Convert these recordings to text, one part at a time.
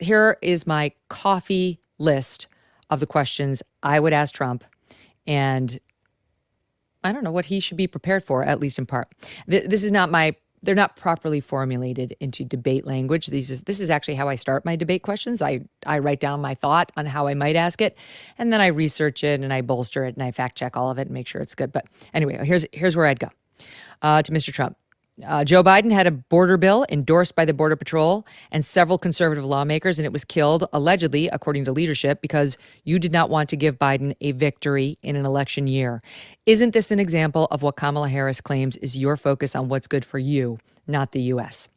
here is my coffee list of the questions I would ask Trump, and I don't know what he should be prepared for, at least in part. This is not they're not properly formulated into debate language. This is actually how I start my debate questions. I write down my thought on how I might ask it, and then I research it and I bolster it and I fact check all of it and make sure it's good. But anyway, here's where I'd go to Mr. Trump. Joe Biden had a border bill endorsed by the Border Patrol and several conservative lawmakers, and it was killed, allegedly, according to leadership, because you did not want to give Biden a victory in an election year. Isn't this an example of what Kamala Harris claims is your focus on what's good for you, not the U.S.?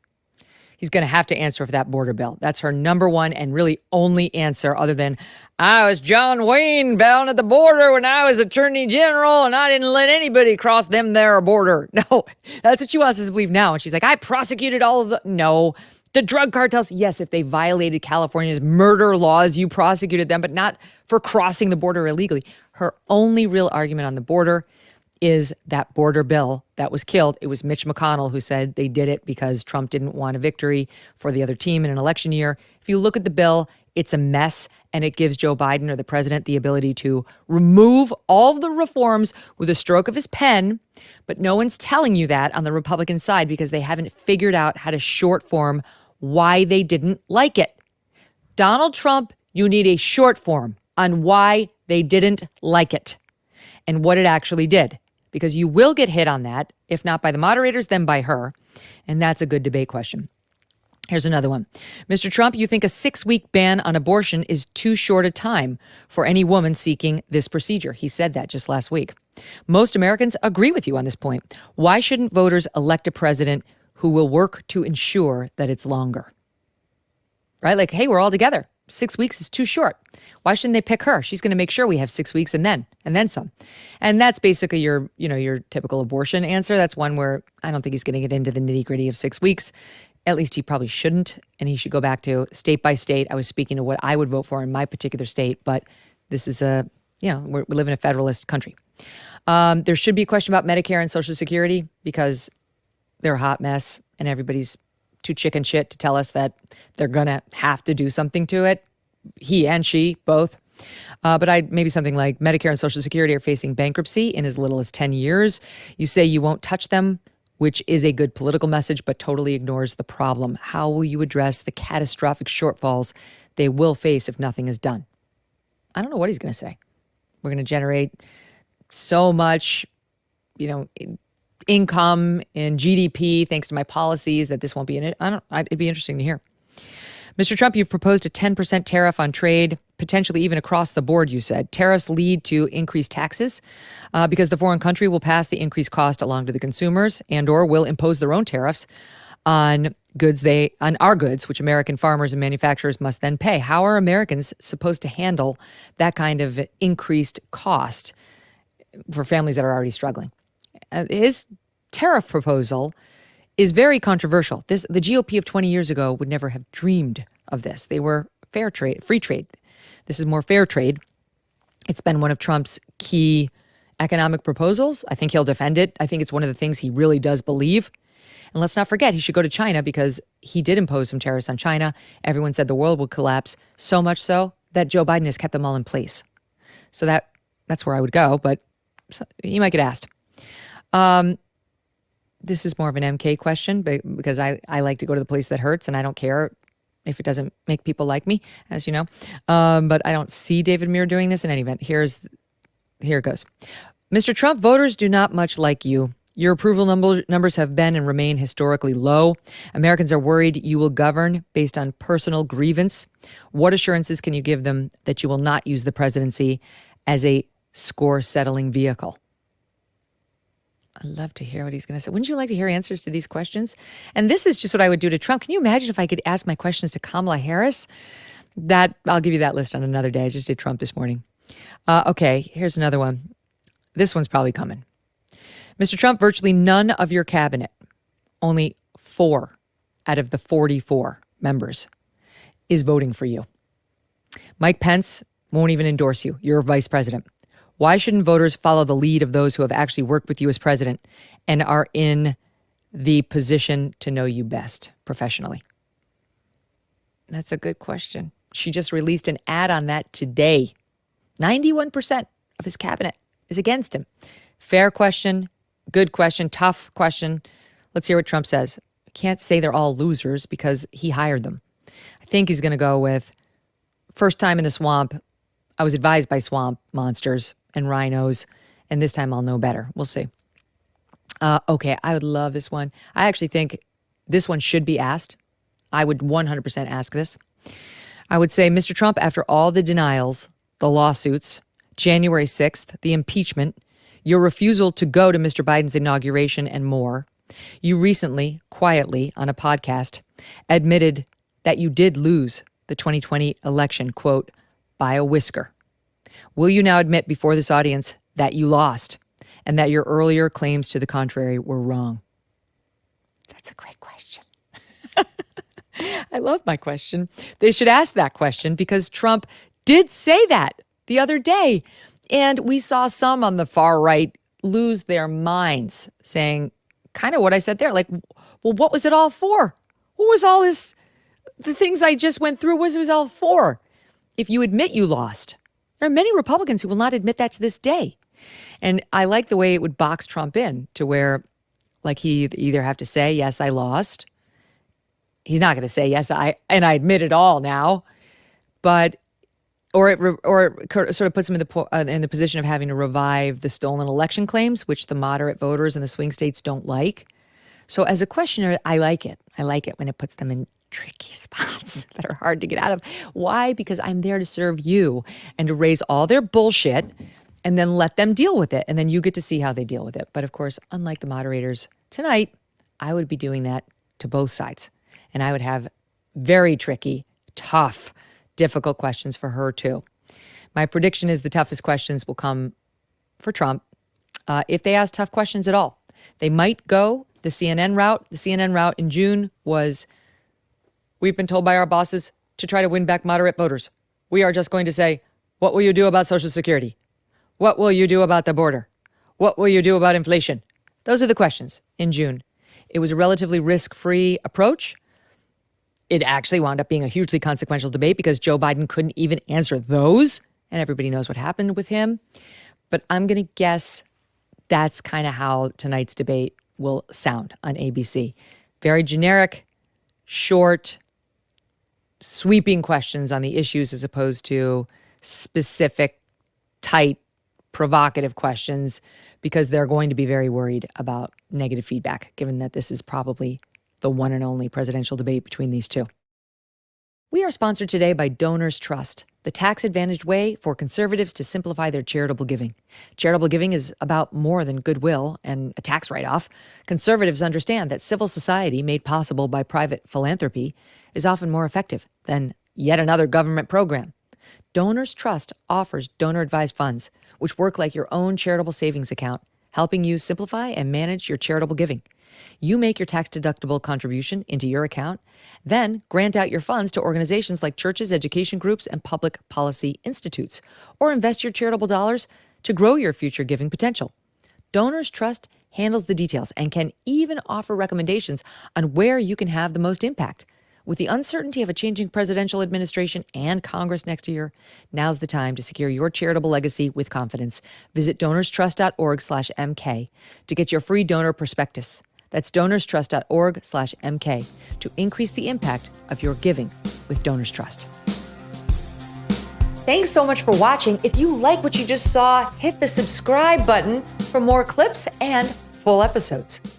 He's going to have to answer for that border bill. That's her number one and really only answer, other than, I was John Wayne down at the border when I was Attorney General and I didn't let anybody cross them there border. No, that's what she wants us to believe now. And she's like, I prosecuted all of the... No, the drug cartels, yes, if they violated California's murder laws, you prosecuted them, but not for crossing the border illegally. Her only real argument on the border is that border bill that was killed. It was Mitch McConnell who said they did it because Trump didn't want a victory for the other team in an election year. If you look at the bill, it's a mess, and it gives Joe Biden or the president the ability to remove all of the reforms with a stroke of his pen. But no one's telling you that on the Republican side because they haven't figured out how to short form why they didn't like it. Donald Trump, you need a short form on why they didn't like it and what it actually did. Because you will get hit on that, if not by the moderators, then by her. And that's a good debate question. Here's another one. Mr. Trump, you think a 6-week ban on abortion is too short a time for any woman seeking this procedure. He said that just last week. Most Americans agree with you on this point. Why shouldn't voters elect a president who will work to ensure that it's longer? Right? Like, hey, we're all together. 6 weeks is too short. Why shouldn't they pick her? She's going to make sure we have 6 weeks and then some. And that's basically your typical abortion answer. That's one where I don't think he's going to get into the nitty gritty of 6 weeks. At least he probably shouldn't. And he should go back to state by state. I was speaking to what I would vote for in my particular state, but this is we live in a federalist country. There should be a question about Medicare and Social Security because they're a hot mess and everybody's too chicken shit to tell us that they're going to have to do something to it. He and she, both. But maybe something like Medicare and Social Security are facing bankruptcy in as little as 10 years. You say you won't touch them, which is a good political message, but totally ignores the problem. How will you address the catastrophic shortfalls they will face if nothing is done? I don't know what he's going to say. We're going to generate so much, income in GDP thanks to my policies that this won't be in it. It'd be interesting to hear. Mr. Trump, you've proposed a 10% tariff on trade, potentially even across the board, you said. Tariffs lead to increased taxes because the foreign country will pass the increased cost along to the consumers and or will impose their own tariffs on our goods, which American farmers and manufacturers must then pay. How are Americans supposed to handle that kind of increased cost for families that are already struggling? His tariff proposal is very controversial. The GOP of 20 years ago would never have dreamed of this. They were free trade. This is more fair trade. It's been one of Trump's key economic proposals. I think he'll defend it. I think it's one of the things he really does believe. And let's not forget, he should go to China because he did impose some tariffs on China. Everyone said the world would collapse, so much so that Joe Biden has kept them all in place. So that's where I would go, but he might get asked. This is more of an MK question because I like to go to the place that hurts and I don't care if it doesn't make people like me, as you know. But I don't see David Muir doing this in any event. Here it goes. Mr. Trump, voters do not much like you. Your approval numbers have been and remain historically low. Americans are worried you will govern based on personal grievance. What assurances can you give them that you will not use the presidency as a score-settling vehicle? I'd love to hear what he's going to say. Wouldn't you like to hear answers to these questions? And this is just what I would do to Trump. Can you imagine if I could ask my questions to Kamala Harris? I'll give you that list on another day. I just did Trump this morning. Okay, here's another one. This one's probably coming. Mr. Trump, virtually none of your cabinet, only 4 out of the 44 members, is voting for you. Mike Pence won't even endorse you. You're vice president. Why shouldn't voters follow the lead of those who have actually worked with you as president and are in the position to know you best professionally? That's a good question. She just released an ad on that today. 91% of his cabinet is against him. Fair question, good question, tough question. Let's hear what Trump says. I can't say they're all losers because he hired them. I think he's going to go with first time in the swamp. I was advised by swamp monsters and rhinos, and this time I'll know better. We'll see. Okay, I would love this one. I actually think this one should be asked. I would 100% ask this. I would say, Mr. Trump, after all the denials, the lawsuits, January 6th, the impeachment, your refusal to go to Mr. Biden's inauguration and more, you recently, quietly, on a podcast, admitted that you did lose the 2020 election, quote, by a whisker. Will you now admit before this audience that you lost and that your earlier claims to the contrary were wrong? That's a great question. I love my question. They should ask that question because Trump did say that the other day. And we saw some on the far right lose their minds saying kind of what I said there. Like, well, what was it all for? What was all this? The things I just went through, what was it all for? If you admit you lost, there are many Republicans who will not admit that to this day. And I like the way it would box Trump in to where, like, he either have to say, yes, I lost. He's not going to say, yes, I admit it all now. But, or it sort of puts him in the position of having to revive the stolen election claims, which the moderate voters in the swing states don't like. So as a questioner, I like it. I like it when it puts them in tricky spots that are hard to get out of. Why? Because I'm there to serve you and to raise all their bullshit and then let them deal with it. And then you get to see how they deal with it. But of course, unlike the moderators tonight, I would be doing that to both sides. And I would have very tricky, tough, difficult questions for her too. My prediction is the toughest questions will come for Trump if they ask tough questions at all. They might go the CNN route. The CNN route in June was, we've been told by our bosses to try to win back moderate voters. We are just going to say, what will you do about Social Security? What will you do about the border? What will you do about inflation? Those are the questions in June. It was a relatively risk-free approach. It actually wound up being a hugely consequential debate because Joe Biden couldn't even answer those. And everybody knows what happened with him. But I'm going to guess that's kind of how tonight's debate will sound on ABC. Very generic, short, sweeping questions on the issues as opposed to specific, tight, provocative questions because they're going to be very worried about negative feedback, given that this is probably the one and only presidential debate between these two. We are sponsored today by Donors Trust, the tax-advantaged way for conservatives to simplify their charitable giving. Charitable giving is about more than goodwill and a tax write-off. Conservatives understand that civil society made possible by private philanthropy is often more effective than yet another government program. Donors Trust offers donor-advised funds, which work like your own charitable savings account, helping you simplify and manage your charitable giving. You make your tax-deductible contribution into your account, then grant out your funds to organizations like churches, education groups, and public policy institutes, or invest your charitable dollars to grow your future giving potential. Donors Trust handles the details and can even offer recommendations on where you can have the most impact. With the uncertainty of a changing presidential administration and Congress next year, now's the time to secure your charitable legacy with confidence. Visit donorstrust.org/MK to get your free donor prospectus. That's donorstrust.org/MK to increase the impact of your giving with Donors Trust. Thanks so much for watching. If you like what you just saw, hit the subscribe button for more clips and full episodes.